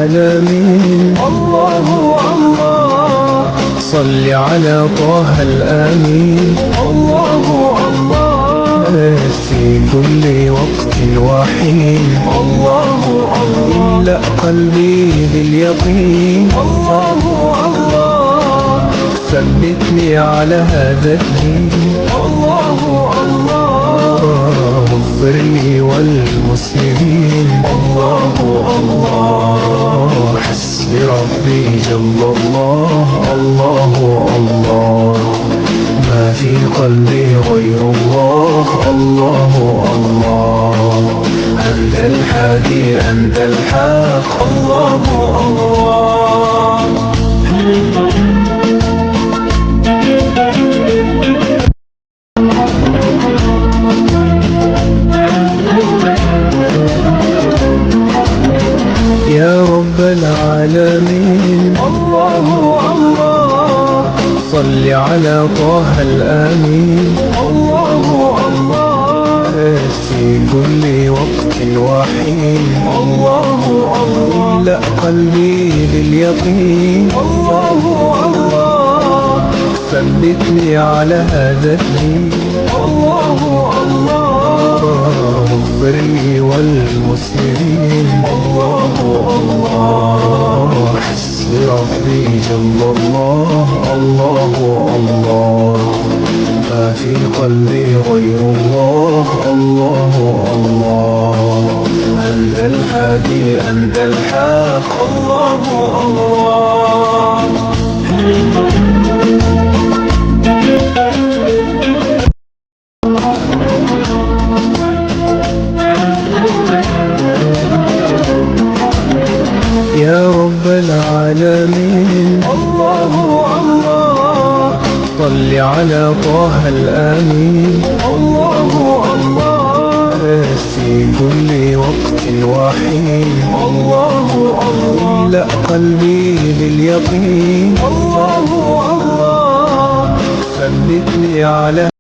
العالمين. الله الله صل على طه الأمين. الله الله في كل وقت وحين الله الله املأ قلبي باليقين. الله الله ثبتني على هذا الدين. الله الله اغفر لي والمسلمين. الله الله حسبي ربي جل الله. الله الله ما في قلبي غير الله. الله الله أنت الحادي أنت الحق. الله الله يا رب العالمين. الله الله صل على طه الأمين. الله الله في كل وقت وحين الله الله املأ قلبي باليقين. الله الله ثبتني على هذا الدين. الله الله اغفر لي والمسلمين. الله الله حسبي ربي جل الله. الله الله ما في قلبي غير الله. الله الله أنت الهادي أنت الحق. الله الله يا رب العالمين. الله الله صل على طه الأمين. الله الله في كل وقت وحين الله الله املأ قلبي باليقين. الله الله ثبتني على